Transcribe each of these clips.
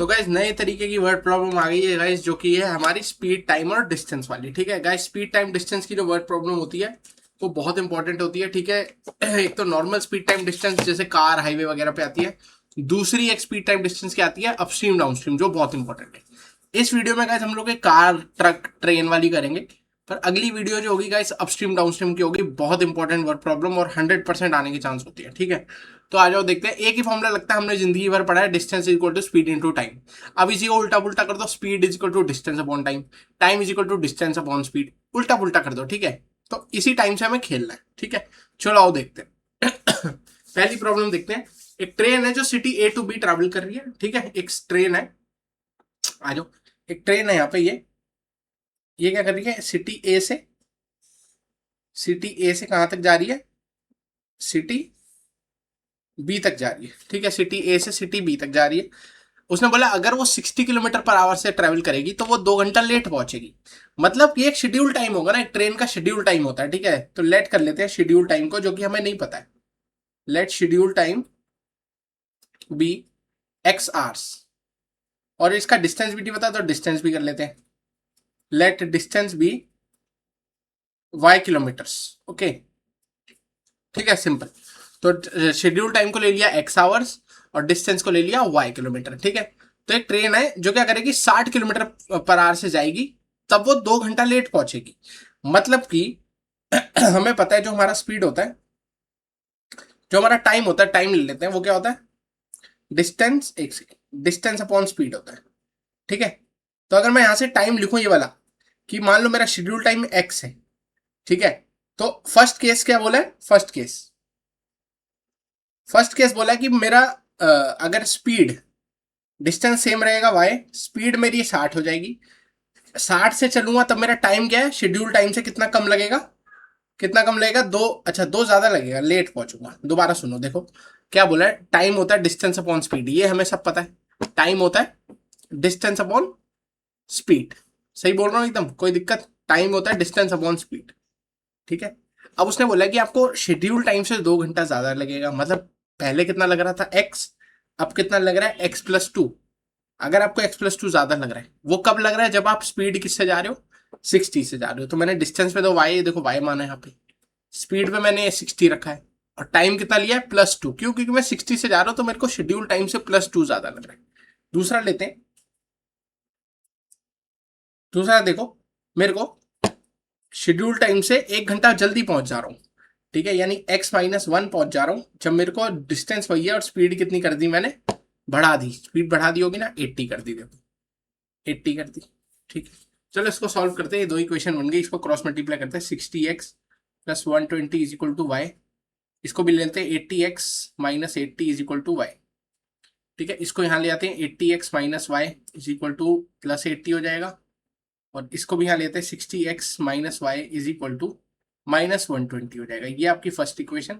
तो गाइज नए तरीके की वर्ड प्रॉब्लम आ गई है गाइज, जो कि है हमारी स्पीड टाइम और डिस्टेंस वाली। ठीक है गाइज, स्पीड टाइम डिस्टेंस की जो वर्ड प्रॉब्लम होती है वो बहुत इंपॉर्टेंट होती है। ठीक है, एक तो नॉर्मल स्पीड टाइम डिस्टेंस जैसे कार हाईवे वगैरह पे आती है। दूसरी एक स्पीड टाइम डिस्टेंस की आती है अपस्ट्रीम डाउनस्ट्रीम, जो बहुत इंपॉर्टेंट है। इस वीडियो में गाइज हम लोग एक कार ट्रक ट्रेन वाली करेंगे, पर अगली वीडियो जो होगी गाइस अपस्ट्रीम डाउनस्ट्रीम की होगी। बहुत इंपॉर्टेंट वर्ड प्रॉब्लम और 100% आने की चांस होती है। ठीक है, तो आ जाओ देखते हैं। एक ही फॉर्मूला लगता है, हमने जिंदगी भर पढ़ा है, distance is equal to speed into time. अब इसी को उल्टा पुल्टा कर दो, speed is equal to distance upon time, time is equal to distance upon speed, उल्टा पुल्टा कर दो। ठीक है, तो इसी टाइम से हमें खेलना है। ठीक है, चलो आओ देखते हैं। पहली प्रॉब्लम देखते हैं। एक ट्रेन है जो city A to B travel कर रही है। ठीक है, एक ट्रेन है, आ जाओ। एक ट्रेन है यहाँ पे, ये क्या कर रही है, सिटी ए से कहां तक जा रही है, सिटी बी तक जा रही है। ठीक है, सिटी ए से सिटी बी तक जा रही है। उसने बोला अगर वो 60 किलोमीटर पर आवर से ट्रेवल करेगी तो वो 2 घंटा लेट पहुंचेगी। मतलब कि एक शेड्यूल टाइम होगा ना, एक ट्रेन का शेड्यूल टाइम होता है। ठीक है, तो लेट कर लेते हैं शेड्यूल टाइम को, जो कि हमें नहीं पता है। Let schedule time be X hours, और इसका डिस्टेंस भी नहीं पता तो डिस्टेंस भी कर लेते हैं। Let distance be Y kilometres. Okay, ठीक है, सिंपल। तो शेड्यूल टाइम को ले लिया एक्स आवर्स और डिस्टेंस को ले लिया वाई किलोमीटर। ठीक है, तो एक ट्रेन है जो क्या करेगी, 60 किलोमीटर पर आवर से जाएगी, तब वो 2 घंटा लेट पहुंचेगी। मतलब कि हमें पता है जो हमारा स्पीड होता है, जो हमारा टाइम होता है, टाइम ले लेते हैं, वो क्या होता है, डिस्टेंस, एक सेकेंड, डिस्टेंस अपॉन स्पीड होता है। ठीक है, तो अगर मैं यहां से टाइम लिखूं ये वाला, कि मान लो मेरा शेड्यूल टाइम एक्स है। ठीक है, तो फर्स्ट केस क्या बोला है, फर्स्ट केस बोला है कि मेरा अगर स्पीड, डिस्टेंस सेम रहेगा वाई, स्पीड मेरी 60 हो जाएगी। 60 से चलूंगा तब मेरा टाइम क्या है, शेड्यूल टाइम से कितना कम लगेगा, कितना कम लगेगा, दो, अच्छा दो ज्यादा लगेगा, लेट पहुंचूंगा। दोबारा सुनो, देखो क्या बोला है, टाइम होता है डिस्टेंस अपॉन स्पीड, ये हमें सब पता है। टाइम होता है डिस्टेंस अपॉन स्पीड, सही बोल रहा हूँ एकदम, कोई दिक्कत, टाइम होता है डिस्टेंस अपॉन स्पीड। ठीक है, अब उसने बोला कि आपको शेड्यूल टाइम से 2 घंटा ज्यादा लगेगा। मतलब पहले कितना लग रहा था एक्स, अब कितना लग रहा है x+2। अगर आपको x+2 ज्यादा लग रहा है, वो कब लग रहा है, जब आप स्पीड किससे जा रहे हो, 60 से जा रहे हो। तो मैंने डिस्टेंस पे तो y, देखो y माना है यहाँ पे, स्पीड पे मैंने 60 रखा है, और टाइम कितना लिया है, +2। क्यों, क्योंकि मैं 60 से जा रहा हूं तो मेरे को शेड्यूल टाइम से +2 ज्यादा लग रहा है। दूसरा लेते हैं, दूसरा देखो, मेरे को शेड्यूल टाइम से 1 घंटा जल्दी पहुंच जा रहा हूँ। ठीक है, यानी x-1 पहुंच जा रहा हूँ, जब मेरे को डिस्टेंस वही है और स्पीड कितनी कर दी मैंने, बढ़ा दी, स्पीड बढ़ा दी होगी ना, 80 कर दी, देखो 80 कर दी। ठीक है, चलो इसको सॉल्व करते हैं, ये दो इक्वेशन बन गई, इसको क्रॉस मल्टीप्लाई करते हैं। 60x + 120 = y, इसको भी ले लेते हैं 80x - 80 = y। ठीक है, इसको यहाँ ले आते हैं, 80x - y +80 हो जाएगा, और इसको भी यहाँ लेते हैं, 60x - y -120 हो जाएगा। ये आपकी फर्स्ट इक्वेशन,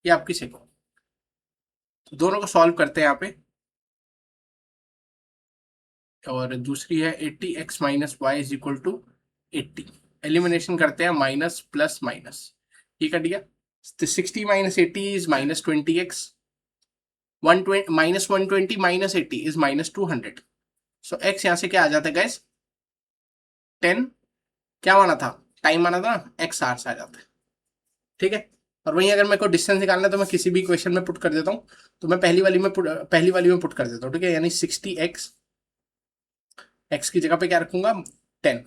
ये आपकी सेकंड। तो दोनों को सॉल्व करते हैं यहाँ पे, और दूसरी है 80x - y = 80। एलिमिनेशन करते हैं, माइनस प्लस माइनस, ये कट गया। 60 - 80 is -20x, 120 -120 - 80 is -200। So x यहाँ से क्या आ जाता है गैस, 10, क्या माना था, टाइम माना था ना, x आवर्स आ जाता है। ठीक है, और वहीं अगर मेरे को डिस्टेंस निकालना है तो मैं किसी भी इक्वेशन में पुट कर देता हूँ। तो मैं पहली वाली में पुट कर देता हूँ। ठीक है, यानी 60x, x की जगह पे क्या रखूंगा, 10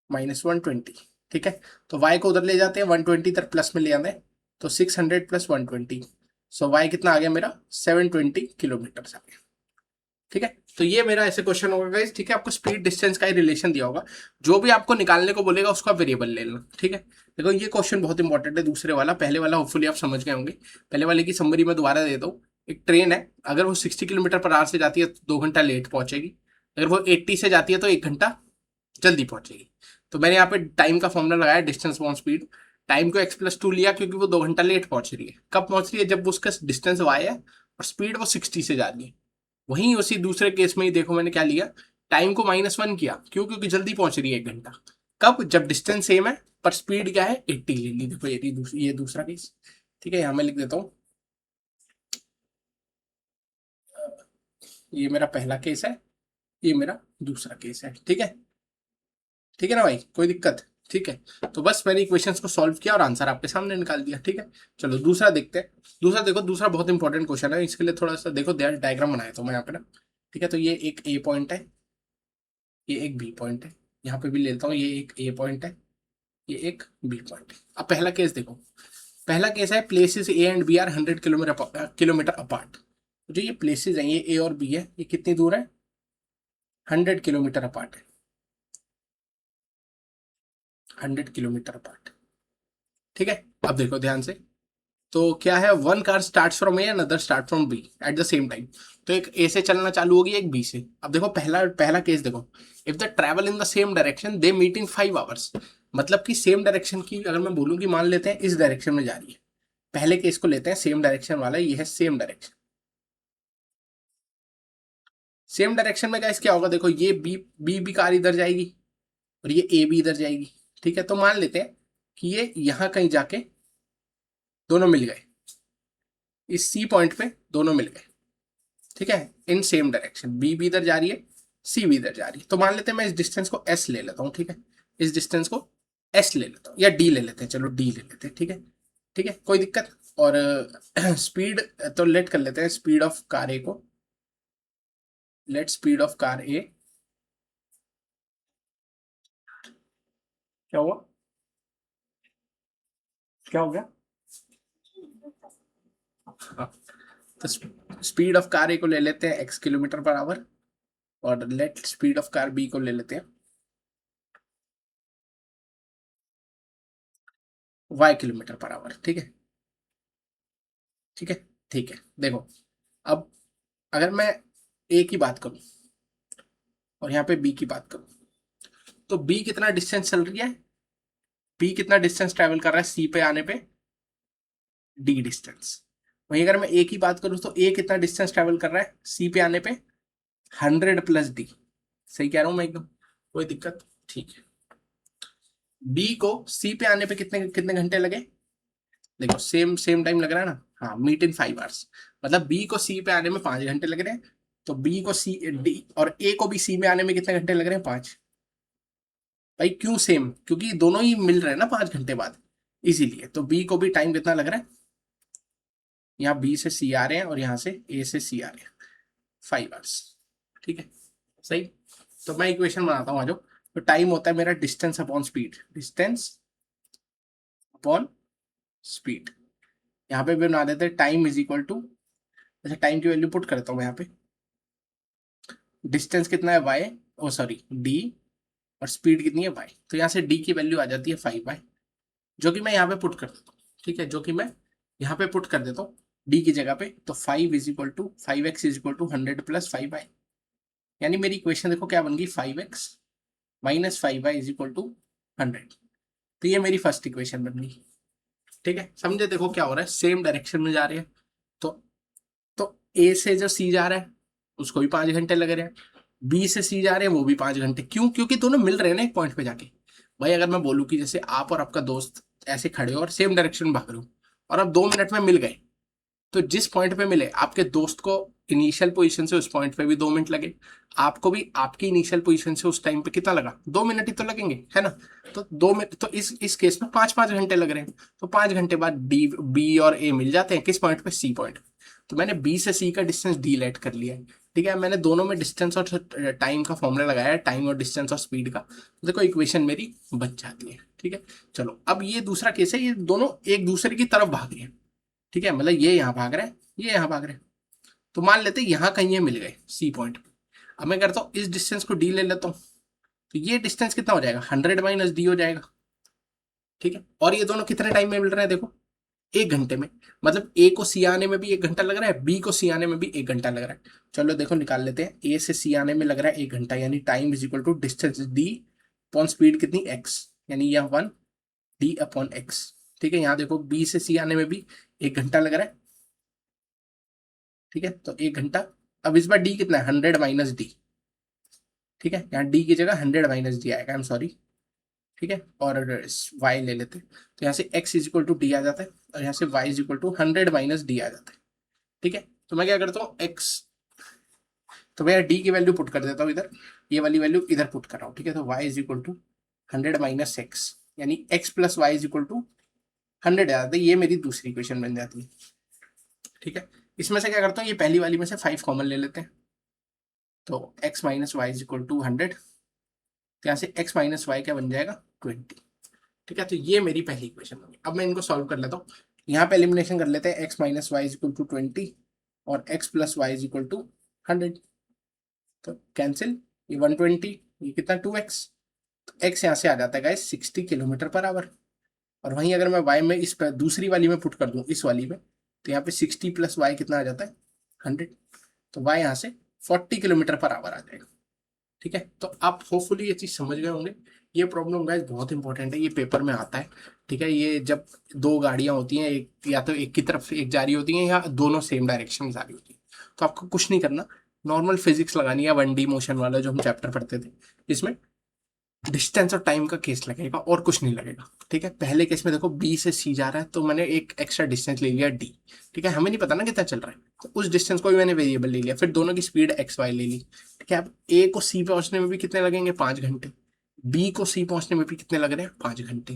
-120। ठीक है, तो y को उधर ले जाते हैं, 120 तक प्लस में ले आते हैं, तो 600 + 120। सो y कितना आ गया मेरा, 720 किलोमीटर आ गया। ठीक है, तो ये मेरा ऐसे क्वेश्चन होगा गाइस। ठीक है, आपको स्पीड डिस्टेंस का ही रिलेशन दिया होगा, जो भी आपको निकालने को बोलेगा उसका वेरिएबल ले लेना। ठीक है, देखो ये क्वेश्चन बहुत इंपॉर्टेंट है। दूसरे वाला, पहले वाला होपफुली आप समझ गए होंगे। पहले वाले की समरी में दोबारा दे दो। एक ट्रेन है, अगर वो 60 किलोमीटर पर आवर से जाती है तो 2 घंटा लेट पहुंचेगी, अगर वो 80 से जाती है तो 1 घंटा जल्दी पहुंचेगी। तो मैंने यहाँ पे टाइम का फॉर्मूला लगाया, डिस्टेंस अपॉन स्पीड। टाइम को x+2 लिया, क्योंकि वो 2 घंटा लेट पहुंच रही है। कब पहुंच रही है, जब उसका डिस्टेंस y है और स्पीड वो 60 से जा रही है। वहीं उसी दूसरे केस में ही देखो मैंने क्या लिया, टाइम को -1 किया, क्यों, क्योंकि जल्दी पहुंच रही है 1 घंटा। कब, जब डिस्टेंस सेम है पर स्पीड क्या है, 80 ले ली। देखो ये दूसरा केस। ठीक है, यहां मैं लिख देता हूँ, ये मेरा पहला केस है, ये मेरा दूसरा केस है। ठीक है, ठीक है ना भाई, कोई दिक्कत? ठीक है, तो बस मैंने इक्वेशंस को सॉल्व किया और आंसर आपके सामने निकाल दिया। ठीक है, चलो दूसरा देखते हैं। दूसरा देखो, दूसरा बहुत इंपॉर्टेंट क्वेश्चन है, इसके लिए थोड़ा सा देखो डायग्राम बनाया तो मैं यहाँ पे ना। ठीक है, तो ये एक ए पॉइंट है, ये एक बी पॉइंट है, यहाँ पे भी लेता हूँ, ये एक ए पॉइंट है, ये एक बी पॉइंट है। अब पहला केस देखो, पहला केस है places A and B are 100 kilometre apart. जो ये प्लेसेस हैं, ये ए और बी है, ये कितनी दूर है? 100 किलोमीटर अपार्ट है, 100 किलोमीटर अपार्ट। ठीक है, अब देखो ध्यान से, तो क्या है, one car start from A, another start from B at the same time. तो एक ए से चलना चालू होगी, एक बी से। अब देखो पहला पहला केस देखो, if the travel in the same direction they meet in 5 hours. मतलब कि सेम डायरेक्शन की अगर मैं बोलूँ कि मान लेते हैं इस डायरेक्शन में जा रही है, पहले केस को लेते हैं, सेम डायरेक्शन वाला, ये है सेम डायरेक्शन। सेम डायरेक्शन में गाइस क्या होगा, देखो ये बी कार इधर जाएगी और ये ए भी इधर जाएगी। ठीक है, तो मान लेते हैं कि ये यहां कहीं जाके दोनों मिल गए, इस सी पॉइंट पे दोनों मिल गए। ठीक है, इन सेम डायरेक्शन, बी भी इधर जा रही है, सी भी इधर जा रही है। तो मान लेते हैं मैं इस डिस्टेंस को एस ले लेता हूँ। ठीक है, इस डिस्टेंस को एस ले लेता हूँ, या डी ले लेते हैं, चलो डी ले लेते हैं। ठीक है, ठीक है, कोई दिक्कत? और स्पीड तो लेट कर लेते हैं, स्पीड ऑफ कार ए को, लेट स्पीड ऑफ कार ए, क्या हुआ, क्या हो गया? हाँ, तो स्पीड ऑफ कार ए को ले लेते हैं x किलोमीटर पर आवर, और let speed of car B को ले लेते हैं y किलोमीटर पर आवर। ठीक है, ठीक है, ठीक है, देखो अब अगर मैं ए की बात करूं और यहाँ पे बी की बात करूं, तो बी कितना डिस्टेंस चल रही है, बी कितना डिस्टेंस ट्रेवल कर रहा है सी पे आने पे, डी डिस्टेंस। वहीं अगर मैं ए की बात करूं तो ए कितना डिस्टेंस ट्रेवल कर रहा है सी पे आने पे, 100 + डी। सही कह रहा हूं मैं एकदम, कोई दिक्कत? ठीक है, बी को सी पे आने पे कितने कितने घंटे लगे, देखो सेम सेम टाइम लग रहा है ना, हाँ, मीट इन 5 आवर्स। मतलब बी को सी पे आने में 5 घंटे लग रहे हैं, तो बी को सी डी और ए को भी सी में आने में कितने घंटे लग रहे हैं? 5। भाई क्यों सेम? क्योंकि दोनों ही मिल रहे हैं ना 5 घंटे बाद, इसीलिए। तो बी को भी टाइम कितना लग रहा है, यहाँ बी से सी आ रहे हैं और यहाँ से ए से सी आ रहे हैं, 5 आवर्स। ठीक है, सही। तो मैं इक्वेशन बनाता हूँ, आ जाओ। तो टाइम होता है मेरा distance upon speed, distance upon speed. यहाँ पे भी बना देते हैं टाइम इज इक्वल टू, अच्छा टाइम की वैल्यू पुट करता हूँ मैं यहाँ पे, डिस्टेंस कितना है वाई, ओ सॉरी डी, और स्पीड कितनी है वाई। तो यहाँ से डी की वैल्यू आ जाती है 5y, जो कि मैं यहाँ पे पुट कर देता हूँ। ठीक है, जो कि मैं यहाँ पे पुट कर देता हूँ डी की जगह पे। तो 5 इज इक्वल टू 100 + 5y, यानी मेरी इक्वेशन देखो क्या बन गई, 5x - 5y is equal to 100। तो ये मेरी फर्स्ट इक्वेशन बन गई। ठीक है, समझे? देखो क्या हो रहा है, सेम डायरेक्शन में जा रहे हैं, तो ए से जो सी जा रहा है उसको भी 5 घंटे लग रहे हैं, बी से सी जा रहे हैं वो भी 5 घंटे। क्यों? क्योंकि दोनों मिल रहे हैं ना एक पॉइंट पे जाके। भाई अगर मैं बोलूँ कि जैसे आप और आपका दोस्त ऐसे खड़े हो और सेम डायरेक्शन में भाग रहे हो, और अब 2 मिनट में मिल गए, तो जिस पॉइंट पे मिले आपके दोस्त को इनिशियल पोजीशन से उस पॉइंट पे भी 2 मिनट लगे, आपको भी आपकी इनिशियल पोजीशन से उस टाइम पे कितना लगा, 2 मिनट ही तो लगेंगे, है ना? तो 2 मिनट, तो इस केस में 5 5 घंटे लग रहे हैं। तो 5 घंटे बाद डी बी और ए मिल जाते हैं किस पॉइंट पे, सी पॉइंट। तो मैंने बी से सी का डिस्टेंस डी लेट कर लिया है। ठीक है, मैंने दोनों में डिस्टेंस और टाइम का फॉर्मूला लगाया है, टाइम और डिस्टेंस और स्पीड का। तो देखो इक्वेशन मेरी बच जाती है। ठीक है, चलो अब ये दूसरा केस है, ये दोनों एक दूसरे की तरफ भाग रहे हैं। ठीक है, मतलब ये यहाँ भाग रहा है, ये यहाँ भाग रहे हैं। तो मान लेते हैं यहाँ कहीं ये मिल गए सी पॉइंट पे। अब मैं करता हूँ इस डिस्टेंस को डी ले लेता हूँ, तो ये डिस्टेंस कितना हो जाएगा, 100 - डी हो जाएगा। ठीक है, और ये दोनों कितने टाइम में मिल रहे हैं, देखो 1 घंटे में। मतलब ए को सी आने में भी 1 घंटा लग रहा है, बी को सी आने में भी 1 घंटा लग रहा है। चलो देखो निकाल लेते हैं, ए से सी आने में लग रहा है 1 घंटा, यानी time is equal to distance D upon speed कितनी एक्स, यानी यह 1 d/x। ठीक है, यहाँ देखो बी से सी आने में भी 1 घंटा लग रहा है। ठीक है, तो 1 घंटा। अब इस बार डी कितना है, 100 - डी। ठीक है, यहाँ डी की जगह 100 - डी आएगा, आई एम सॉरी। ठीक है, और वाई ले लेते हैं, तो यहाँ से x is equal to D आ जाता है, और यहाँ से y is equal to 100 - D आ जाता है। ठीक है, तो मैं क्या करता हूँ, x तो भैया डी की वैल्यू पुट कर देता हूँ इधर, ये वाली वैल्यू इधर पुट कर रहा हूँ, ठीक है। तो y is equal to 100 minus X, यानी x plus Y is equal to 100 आ जाता है। ये मेरी दूसरी इक्वेशन बन जाती है, ठीक है। इसमें से क्या करता हूँ, ये पहली वाली में से 5 कॉमन ले लेते हैं, तो x minus Y is equal to 100, तो यहाँ से x माइनस वाई क्या बन जाएगा 20, ठीक है। तो ये मेरी पहली इक्वेशन होगी। अब मैं इनको सॉल्व कर लेता हूँ। यहाँ पे एलिमिनेशन कर लेते हैं, x minus Y is equal to 20 और x plus Y is equal to 100, तो कैंसिल, ये 120, ये कितना 2x, तो x यहाँ से आ जाता है गाइस 60 किलोमीटर पर आवर। और वहीं अगर मैं y में इस पर दूसरी वाली में पुट कर दूं, इस वाली में, तो यहाँ पे 60 प्लस वाई कितना आ जाता है 100, तो y यहाँ से 40 किलोमीटर पर आवर आ जाएगा, ठीक है। तो आप होपफुली ये चीज समझ गए होंगे। ये प्रॉब्लम गाइस बहुत इंपॉर्टेंट है, ये पेपर में आता है, ठीक है। ये जब दो गाड़ियां होती हैं, एक या तो एक की तरफ एक जा रही होती है या दोनों सेम डायरेक्शन में जा रही होती है, तो आपको कुछ नहीं करना, नॉर्मल फिजिक्स लगानी है, 1D मोशन वाला जो हम चैप्टर पढ़ते थे, इसमें डिस्टेंस और टाइम का केस लगेगा और कुछ नहीं लगेगा, ठीक है। पहले केस में देखो बी से सी जा रहा है, तो मैंने एक एक्स्ट्रा डिस्टेंस ले लिया डी, ठीक है। हमें नहीं पता ना कितना चल रहा है, तो उस डिस्टेंस को भी मैंने वेरिएबल ले लिया, फिर दोनों की स्पीड एक्स वाई ले ली, ठीक है। अब ए को सी पहुंचने में भी कितने लगेंगे 5 घंटे, बी को सी पहुंचने में भी कितने लग रहे हैं 5 घंटे,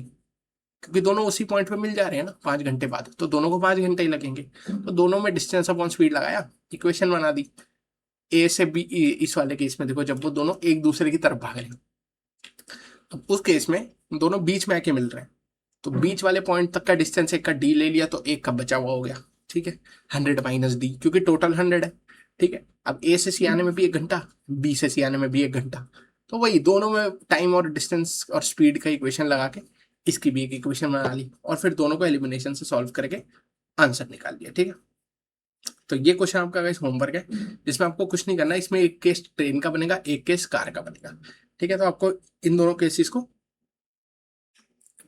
क्योंकि दोनों उसी पॉइंट पे मिल जा रहे हैं ना 5 घंटे बाद, तो दोनों को 5 घंटे ही लगेंगे। तो दोनों में डिस्टेंस अपॉन स्पीड लगाया, इक्वेशन बना दी। ए से बी, इस वाले केस में देखो जब वो दोनों एक दूसरे की तरफ भाग रहे हैं, तो उस केस में दोनों बीच में आके मिल रहे हैं, तो बीच वाले पॉइंट तक का डिस्टेंस एक का डी ले लिया, तो एक का बचा हुआ हो गया, ठीक है। 100 माइनस डी, क्योंकि टोटल 100 है, ठीक है। अब ए से सी आने में भी 1 घंटा, बी से सी आने में भी 1 घंटा, तो वही दोनों में टाइम और डिस्टेंस और स्पीड का इक्वेशन लगा के इसकी भी एक इक्वेशन बना ली, और फिर दोनों को एलिमिनेशन से सॉल्व करके आंसर निकाल दिया, ठीक है। तो ये क्वेश्चन आपका गाइस होमवर्क है, जिसमें आपको कुछ नहीं करना है। इसमें एक केस ट्रेन का बनेगा, एक केस कार का बनेगा, ठीक है। तो आपको इन दोनों केसेस को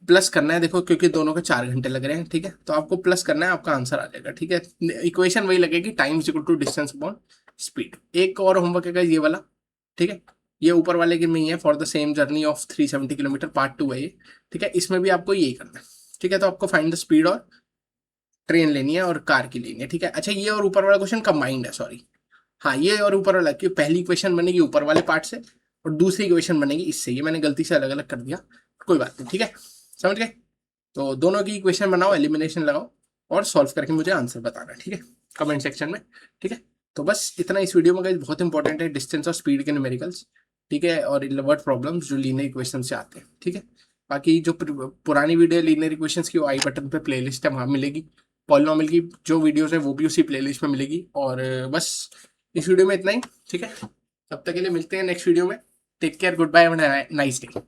प्लस करना है, देखो क्योंकि दोनों के 4 घंटे लग रहे हैं, ठीक है। तो आपको प्लस करना है, आपका आंसर आ जाएगा, ठीक है। इक्वेशन वही लगेगी, time is equal to distance upon speed. एक और होमवर्क है ये वाला, ठीक है। ये ऊपर वाले के में ही है, for the same journey of 370 kilometre, part 2 है ये, ठीक है। इसमें भी आपको यही करना है, ठीक है। तो आपको फाइंड द स्पीड और ट्रेन लेनी है और कार की लेनी है, ठीक है। अच्छा, ये और ऊपर वाला क्वेश्चन कंबाइंड है, सॉरी, हाँ, ये और ऊपर वाला की पहली इक्वेशन बनेगी ऊपर वाले पार्ट से और दूसरी इक्वेशन बनेगी इससे, ये मैंने गलती से अलग अलग कर दिया, कोई बात नहीं, ठीक है, समझ गए। तो दोनों की इक्वेशन बनाओ, एलिमिनेशन लगाओ और सॉल्व करके मुझे आंसर बताना, ठीक है, कमेंट सेक्शन में, ठीक है। तो बस इतना इस वीडियो में, बहुत इंपॉर्टेंट है डिस्टेंस और स्पीड के न्यूमेरिकल्स, ठीक है, और वर्ड प्रॉब्लम्स जो लीनियर इक्वेशन से आते हैं, ठीक है। बाकी जो पुरानी वीडियो लीनियर इक्वेशंस की, वो आई बटन पे प्लेलिस्ट है, वहाँ मिलेगी। पॉलिनॉमियल की जो वीडियोस है वो भी उसी प्लेलिस्ट में मिलेगी। और बस इस वीडियो में इतना ही, ठीक है। तब तक के लिए मिलते हैं नेक्स्ट वीडियो में। Take care, good bye, nice day.